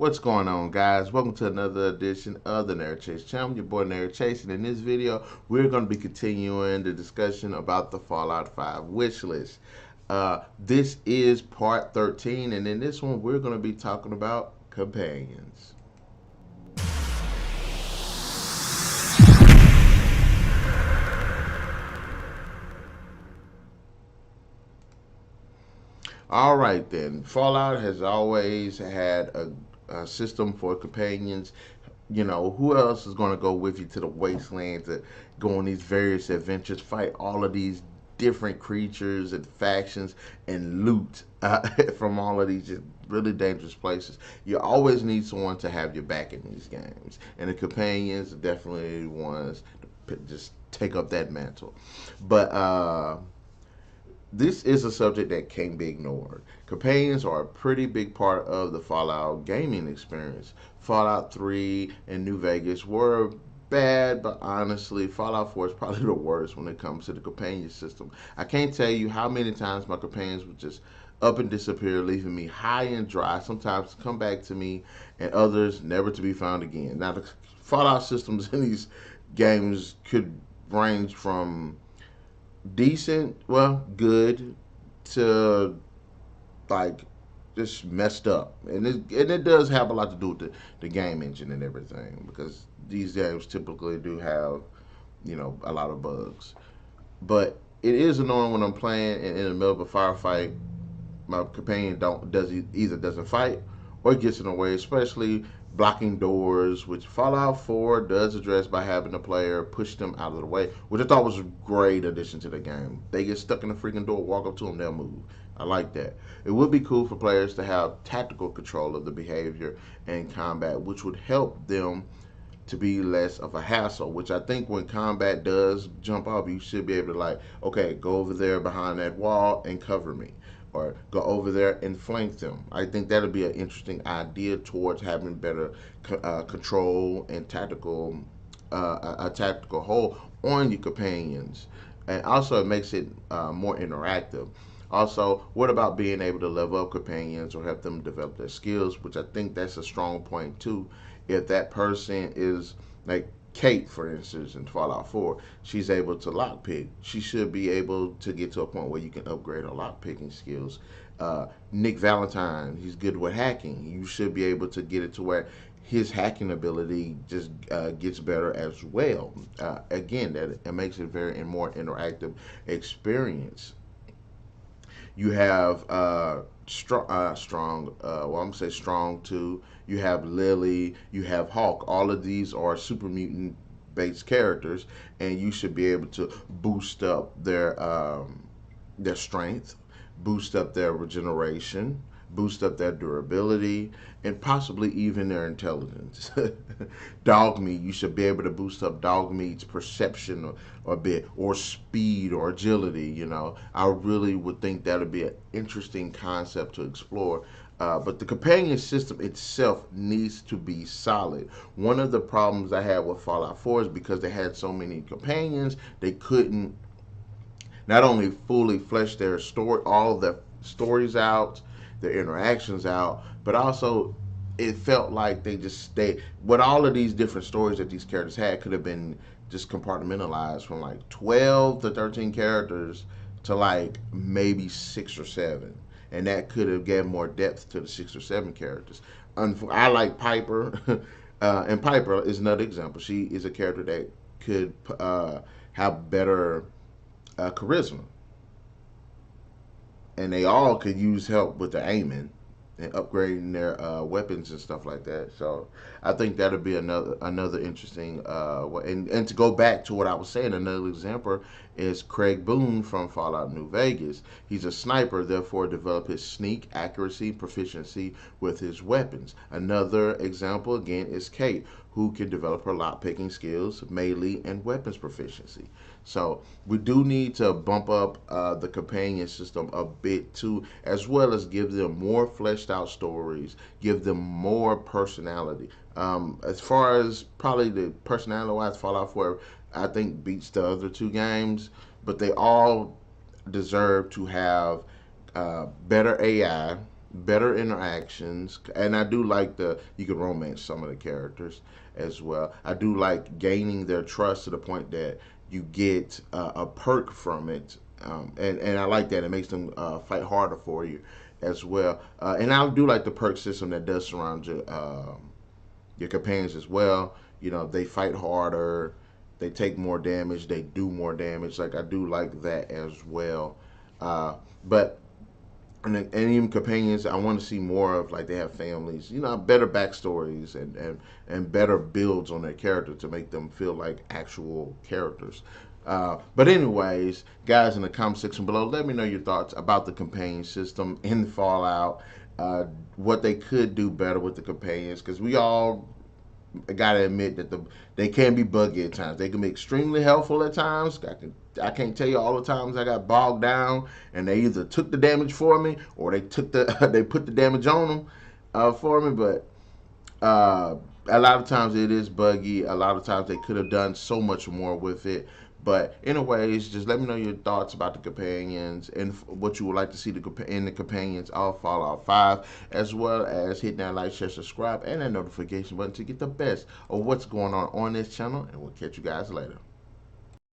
What's going on, guys? Welcome to another edition of the NarikChase channel. Your boy NarikChase, and in this video, we're going to be continuing the discussion about the Fallout 5 wish list. This is part 13, and in this one, we're going to be talking about companions. All right, then. Fallout has always had a system for companions. You know, who else is going to go with you to the wasteland to go on these various adventures, fight all of these different creatures and factions, and loot from all of these just really dangerous places? You always need someone to have your back in these games, and the companions are definitely ones to just take up that mantle. But this is a subject that can't be ignored. Companions are a pretty big part of the Fallout gaming experience. Fallout 3 and New Vegas were bad, but honestly, Fallout 4 is probably the worst when it comes to the companion system. I can't tell you how many times my companions would just up and disappear, leaving me high and dry. Sometimes come back to me, and others never to be found again. Now, the Fallout systems in these games could range from decent, well, good, to like just messed up, and it does have a lot to do with the game engine and everything, because these games typically do have a lot of bugs. But it is annoying when I'm playing and in the middle of a firefight, my companion either doesn't fight or gets in the way, especially blocking doors, which Fallout 4 does address by having the player push them out of the way, which I thought was a great addition to the game. They get stuck in the freaking door, walk up to them, they'll move. I like that. It would be cool for players to have tactical control of the behavior and combat, which would help them to be less of a hassle, which I think when combat does jump off, you should be able to, like, okay, go over there behind that wall and cover me, or go over there and flank them. I think that'll be an interesting idea towards having better control and a tactical hold on your companions, and also it makes it more interactive. Also, what about being able to level up companions or help them develop their skills, which I think that's a strong point too. If that person is like Kate, for instance, in Fallout 4, she's able to lockpick. She should be able to get to a point where you can upgrade her lockpicking skills. Nick Valentine, he's good with hacking. You should be able to get it to where his hacking ability just gets better as well. Again, that it makes it very and more interactive experience. You have well, I'm gonna say strong too. You have Lily. You have Hawk. All of these are super mutant based characters, and you should be able to boost up their strength, boost up their regeneration, boost up their durability, and possibly even their intelligence. Dogmeat, you should be able to boost up Dogmeat's perception a bit, or speed or agility. I really would think that would be an interesting concept to explore. But the companion system itself needs to be solid. One of the problems I had with Fallout 4 is because they had so many companions, they couldn't not only fully flesh their story, all their stories out, their interactions out, but also it felt like they with all of these different stories that these characters had could have been just compartmentalized from like 12 to 13 characters to like maybe 6 or 7, and that could have given more depth to the 6 or 7 characters. I like Piper, and Piper is another example. She is a character that could have better charisma, and they all could use help with their aiming and upgrading their weapons and stuff like that. So I think that'll be another interesting. And to go back to what I was saying, another example is Craig Boone from Fallout New Vegas. He's a sniper, therefore develop his sneak, accuracy, proficiency with his weapons. Another example again is Kate, who can develop her lockpicking skills, melee, and weapons proficiency. So we do need to bump up the companion system a bit too, as well as give them more fleshed out stories, give them more personality. As far as probably the personality wise, Fallout 4, I think beats the other 2 games, but they all deserve to have better AI, better interactions, and I do like you can romance some of the characters as well. I do like gaining their trust to the point that you get a perk from it, and I like that. It makes them fight harder for you as well. And I do like the perk system that does surround your companions as well. You know, they fight harder, they take more damage, they do more damage. Like I do like that as well. But and even companions, I want to see more of, like they have families, you know, better backstories and better builds on their character to make them feel like actual characters. But anyways, guys, in the comment section below, let me know your thoughts about the companion system in Fallout. What they could do better with the companions, because we all gotta admit that they can be buggy at times. They can be extremely helpful at times. I can't tell you all the times I got bogged down and they either took the damage for me or they took the they put the damage on them for me. But a lot of times it is buggy. A lot of times they could have done so much more with it. But anyways, just let me know your thoughts about the companions and what you would like to see in the companions of Fallout 5, as well as hitting that like, share, subscribe, and that notification button to get the best of what's going on this channel. And we'll catch you guys later.